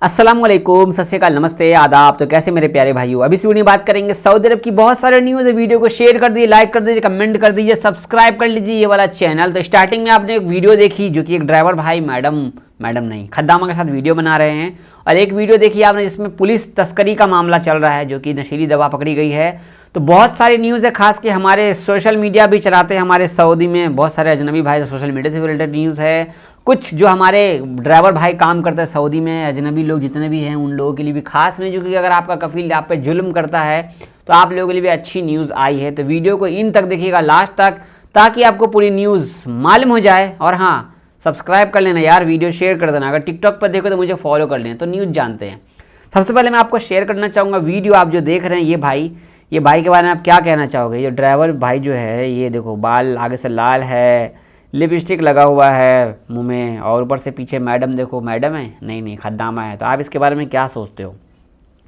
अस्सलामुअलैकुम, सत श्री अकाल, नमस्ते, आदाब। तो कैसे मेरे प्यारे भाइयों, अभी इस वीडियो में बात करेंगे सऊदी अरब की बहुत सारे न्यूज़ है। वीडियो को शेयर कर दीजिए, लाइक कर दीजिए, कमेंट कर दीजिए, सब्सक्राइब कर लीजिए ये वाला चैनल। तो स्टार्टिंग में आपने एक वीडियो देखी जो कि एक ड्राइवर भाई मैडम नहीं खद्दामा के साथ वीडियो बना रहे हैं, और एक वीडियो देखी आपने जिसमें पुलिस तस्करी का मामला चल रहा है, जो कि नशीली दवा पकड़ी गई है। तो बहुत सारी न्यूज़ है, खास के हमारे सोशल मीडिया भी चलाते हैं हमारे सऊदी में बहुत सारे अजनबी भाई, तो सोशल मीडिया से रिलेटेड न्यूज़ है। कुछ जो हमारे ड्राइवर भाई काम करते हैं सऊदी में, अजनबी लोग जितने भी हैं उन लोगों के लिए भी खास नहीं, क्योंकि अगर आपका कफील आप पे जुल्म करता है तो आप लोगों के लिए भी अच्छी न्यूज़ आई है। तो वीडियो को इन तक देखिएगा, लास्ट तक, ताकि आपको पूरी न्यूज़ मालूम हो जाए। और हाँ, सब्सक्राइब कर लेना यार, वीडियो शेयर कर देना। अगर टिकटॉक पर देखो तो मुझे फॉलो कर लेना, तो न्यूज़ जानते हैं। सबसे पहले मैं आपको शेयर करना चाहूँगा वीडियो, आप जो देख रहे हैं ये भाई के बारे में आप क्या कहना चाहोगे। ये ड्राइवर भाई जो है, ये देखो बाल आगे से लाल है, लिपस्टिक लगा हुआ है मुंह में, और ऊपर से पीछे मैडम, देखो मैडम है नहीं खद्दामा है। तो आप इसके बारे में क्या सोचते हो।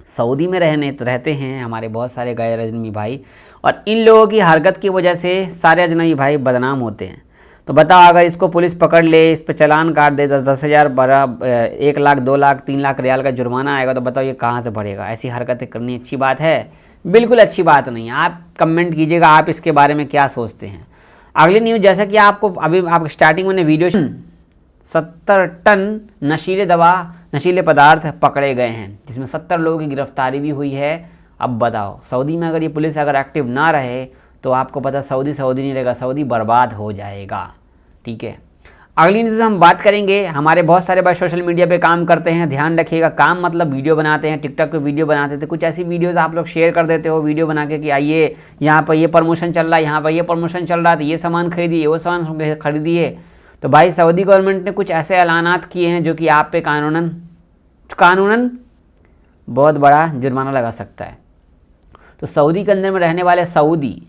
सऊदी में रहते हैं हमारे बहुत सारे गैर अजनबी भाई, और इन लोगों की हरकत की वजह से सारे अजनबी भाई बदनाम होते हैं। तो बताओ, अगर इसको पुलिस पकड़ ले, इस पर चालान काट दे, 10,000, 1 लाख, 2 लाख, 3 लाख रियाल का जुर्माना आएगा, तो बताओ ये कहाँ से भरेगा। ऐसी हरकतें करनी अच्छी बात है? बिल्कुल अच्छी बात नहीं है। आप कमेंट कीजिएगा, आप इसके बारे में क्या सोचते हैं। अगली न्यूज़, जैसा कि आपको अभी आप स्टार्टिंग में वीडियो 70 टन नशीले पदार्थ पकड़े गए हैं, जिसमें 70 लोगों की गिरफ्तारी भी हुई है। अब बताओ, सऊदी में अगर ये पुलिस अगर एक्टिव ना रहे तो आपको पता सऊदी नहीं रहेगा, सऊदी बर्बाद हो जाएगा। ठीक है, अगली न्यूज़ हम बात करेंगे। हमारे बहुत सारे भाई सोशल मीडिया पे काम करते हैं, ध्यान रखिएगा, काम मतलब वीडियो बनाते हैं, टिकटॉक पे वीडियो बनाते थे। कुछ ऐसी वीडियोस आप लोग शेयर कर देते हो वीडियो बना के कि आइए यहाँ पर ये प्रमोशन चल रहा है, यहाँ पर ये प्रमोशन चल रहा है, तो ये सामान खरीदिए, वो सामान खरीदिए। तो भाई सऊदी गवर्नमेंट ने कुछ ऐसे ऐलानात किए हैं जो कि आप पे कानूनन बहुत बड़ा जुर्माना लगा सकता है। तो सऊदी के अंदर में रहने वाले सऊदी,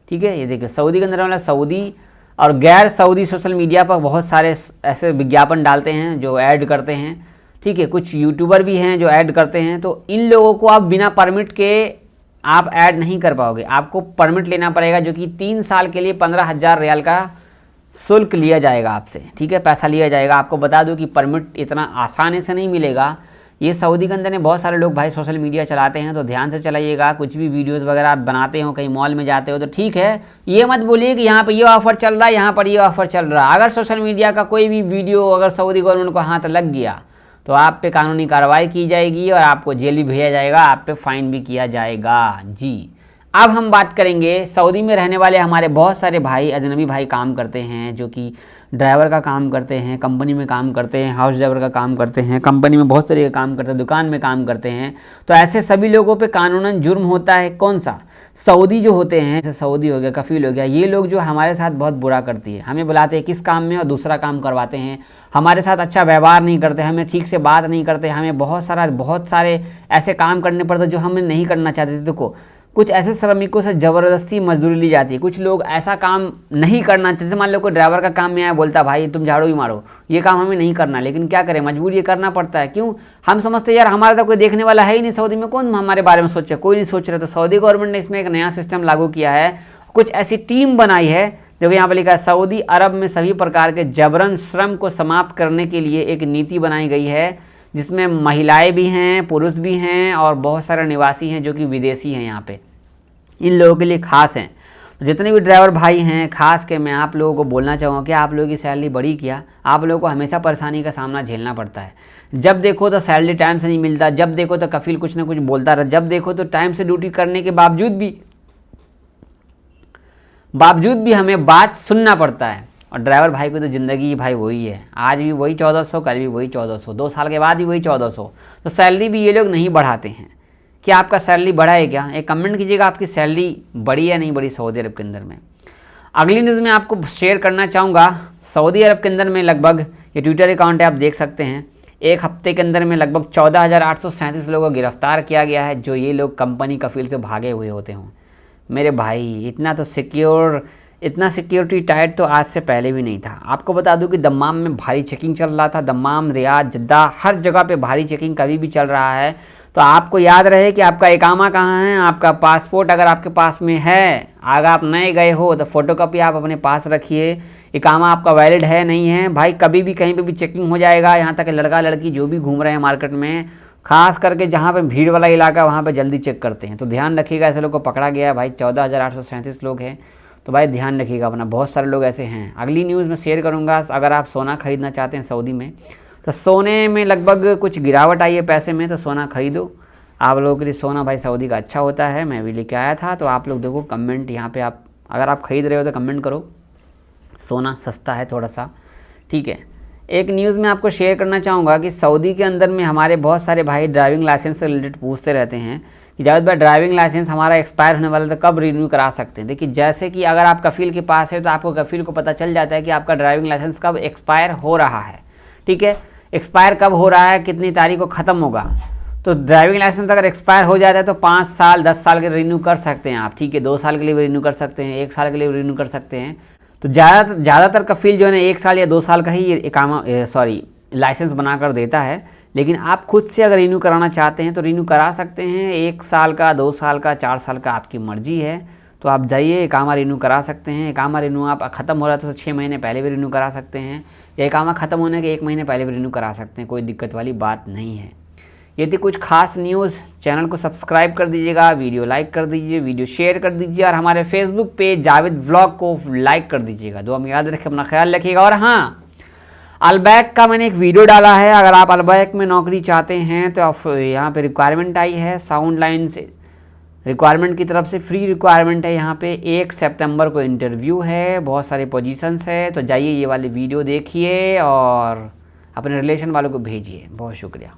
ठीक है, ये देखिए, सऊदी के अंदर रहने वाले सऊदी और गैर सऊदी सोशल मीडिया पर बहुत सारे ऐसे विज्ञापन डालते हैं जो ऐड करते हैं। ठीक है, कुछ यूट्यूबर भी हैं जो ऐड करते हैं। तो इन लोगों को आप बिना परमिट के आप ऐड नहीं कर पाओगे, आपको परमिट लेना पड़ेगा, जो कि 3 साल के लिए 15,000 रियाल का शुल्क लिया जाएगा आपसे। ठीक है, पैसा लिया जाएगा। आपको बता दूं कि परमिट इतना आसानी से नहीं मिलेगा। ये सऊदी के अंदर ने बहुत सारे लोग भाई सोशल मीडिया चलाते हैं, तो ध्यान से चलाइएगा। कुछ भी वीडियोस वगैरह आप बनाते हो, कहीं मॉल में जाते हो, तो ठीक है, ये मत बोलिए कि यहाँ पर ये ऑफ़र चल रहा है, यहाँ पर ये ऑफ़र चल रहा है। अगर सोशल मीडिया का कोई भी वीडियो अगर सऊदी गवर्नमेंट को हाथ लग गया तो आप पे कानूनी कार्रवाई की जाएगी और आपको जेल भी भेजा जाएगा, आप पे फाइन भी किया जाएगा। जी, अब हम बात करेंगे सऊदी में रहने वाले हमारे बहुत सारे भाई, अजनबी भाई काम करते हैं, जो कि ड्राइवर का काम करते हैं, कंपनी में काम करते हैं, हाउस ड्राइवर का काम करते हैं, कंपनी में बहुत तरीके का काम करते हैं, दुकान में काम करते हैं। तो ऐसे सभी लोगों पे कानूनन जुर्म होता है। कौन सा? सऊदी जो होते हैं, जैसे सऊदी हो गया, कफील हो गया, ये लोग जो हमारे साथ बहुत बुरा करती है, हमें बुलाते हैं किस काम में और दूसरा काम करवाते हैं, हमारे साथ अच्छा व्यवहार नहीं करते, हमें ठीक से बात नहीं करते, हमें बहुत सारे ऐसे काम करने पड़ते जो हमें नहीं करना चाहते थे। देखो, कुछ ऐसे श्रमिकों से ज़बरदस्ती मजदूरी ली जाती है। कुछ लोग ऐसा काम नहीं करना चाहते, जैसे मान लो कोई ड्राइवर का काम में आया, बोलता भाई तुम झाड़ू ही मारो, ये काम हमें नहीं करना, लेकिन क्या करें, मजबूर ये करना पड़ता है। क्यों? हम समझते यार हमारा तो कोई देखने वाला है ही नहीं सऊदी में, कौन हमारे बारे में सोचे, कोई नहीं सोच रहा। तो सऊदी गवर्नमेंट ने इसमें एक नया सिस्टम लागू किया है, कुछ ऐसी टीम बनाई है। देखो यहाँ पर लिखा है, सऊदी अरब में सभी प्रकार के जबरन श्रम को समाप्त करने के लिए एक नीति बनाई गई है, जिसमें महिलाएं भी हैं, पुरुष भी हैं, और बहुत सारे निवासी हैं जो कि विदेशी हैं। यहाँ पे इन लोगों के लिए खास हैं। तो जितने भी ड्राइवर भाई हैं, खास के मैं आप लोगों को बोलना चाहूँगा कि आप लोगों की सैलरी बढ़ी क्या? आप लोगों को हमेशा परेशानी का सामना झेलना पड़ता है। जब देखो तो सैलरी टाइम से नहीं मिलता, जब देखो तो कफील कुछ ना कुछ बोलता रहा, जब देखो तो टाइम से ड्यूटी करने के बावजूद भी हमें बात सुनना पड़ता है। और ड्राइवर भाई को तो ज़िंदगी भाई वही है, आज भी वही 1400, कल भी वही 1400, 2 साल के बाद भी वही 1400। तो सैलरी भी ये लोग नहीं बढ़ाते हैं। क्या आपका सैलरी बढ़ा है क्या? एक कमेंट कीजिएगा, आपकी सैलरी बढ़ी या नहीं बढ़ी सऊदी अरब के अंदर में। अगली न्यूज़ में आपको शेयर करना चाहूँगा, सऊदी अरब के अंदर में लगभग, ये ट्विटर अकाउंट है आप देख सकते हैं, एक हफ्ते के अंदर में लगभग 14,837 लोगों को गिरफ्तार किया गया है, जो ये लोग कंपनी कफील से भागे हुए होते हों। मेरे भाई, इतना तो सिक्योर इतना सिक्योरिटी टाइट तो आज से पहले भी नहीं था। आपको बता दूं कि दम्माम में भारी चेकिंग चल रहा था, दम्माम, रियाद, जद्दा, हर जगह पे भारी चेकिंग कभी भी चल रहा है। तो आपको याद रहे कि आपका इकामा कहाँ है, आपका पासपोर्ट अगर आपके पास में है, अगर आप नए गए हो तो फोटोकॉपी आप अपने पास रखिए। इकामा आपका वैलिड है नहीं है, भाई कभी भी कहीं पे भी चेकिंग हो जाएगा। यहाँ तक लड़का लड़की जो भी घूम रहे हैं मार्केट में, खास करके जहाँ पे भीड़ वाला इलाका वहाँ पे जल्दी चेक करते हैं। तो ध्यान रखिएगा, ऐसे लोग को पकड़ा गया है भाई, 14,837 लोग हैं। तो भाई ध्यान रखिएगा अपना, बहुत सारे लोग ऐसे हैं। अगली न्यूज़ में शेयर करूँगा। अगर आप सोना खरीदना चाहते हैं सऊदी में, तो सोने में लगभग कुछ गिरावट आई है पैसे में, तो सोना खरीदो। आप लोगों के लिए सोना भाई सऊदी का अच्छा होता है, मैं भी लेके आया था। तो आप लोग देखो कमेंट यहाँ पे, आप अगर आप खरीद रहे हो तो कमेंट करो, सोना सस्ता है थोड़ा सा, ठीक है। एक न्यूज़ में आपको शेयर करना चाहूँगा कि सऊदी के अंदर में हमारे बहुत सारे भाई ड्राइविंग लाइसेंस से रिलेटेड पूछते रहते हैं कि जावेद भाई ड्राइविंग लाइसेंस हमारा एक्सपायर होने वाला, तो कब रिन्यू करा सकते हैं। देखिए, जैसे कि अगर आप कफ़ील के पास है तो आपको कफ़ील को पता चल जाता है कि आपका ड्राइविंग लाइसेंस कब एक्सपायर हो रहा है, ठीक है। एक्सपायर कब हो रहा है, कितनी तारीख को ख़त्म होगा। तो ड्राइविंग लाइसेंस अगर एक्सपायर हो जाता है तो 5 साल 10 साल के रिन्यू कर सकते हैं आप, ठीक है। 2 साल के लिए भी रिन्यू कर सकते हैं, 1 साल के लिए भी रिन्यू कर सकते हैं। तो ज़्यादातर कफ़ील जो है 1 साल या 2 साल का ही लाइसेंस बनाकर देता है। लेकिन आप खुद से अगर रिन्यू कराना चाहते हैं तो रिन्यू करा सकते हैं। 1 साल का, 2 साल का, 4 साल का आपकी मर्जी है। तो आप जाइए, इकामा रिन्यू करा सकते हैं। इकामा रिन्यू आप ख़त्म हो रहा था तो 6 महीने पहले भी रिन्यू करा सकते हैं, या इकामा ख़त्म होने के 1 महीने पहले भी रिन्यू करा सकते हैं, कोई दिक्कत वाली बात नहीं है। ये थी कुछ खास न्यूज़। चैनल को सब्सक्राइब कर दीजिएगा, वीडियो लाइक कर दीजिए, वीडियो शेयर कर दीजिए, और हमारे फेसबुक पेज जावेद व्लॉग को लाइक कर दीजिएगा। दुआ में याद रखें, अपना ख्याल रखिएगा। और हाँ, अलबैक का मैंने एक वीडियो डाला है, अगर आप अलबैक में नौकरी चाहते हैं तो आप यहाँ पे रिक्वायरमेंट आई है साउंड लाइन से, रिक्वायरमेंट की तरफ से फ्री रिक्वायरमेंट है। यहाँ पे 1 सितंबर को इंटरव्यू है, बहुत सारे पोजीशंस है। तो जाइए, ये वाली वीडियो देखिए और अपने रिलेशन वालों को भेजिए। बहुत शुक्रिया।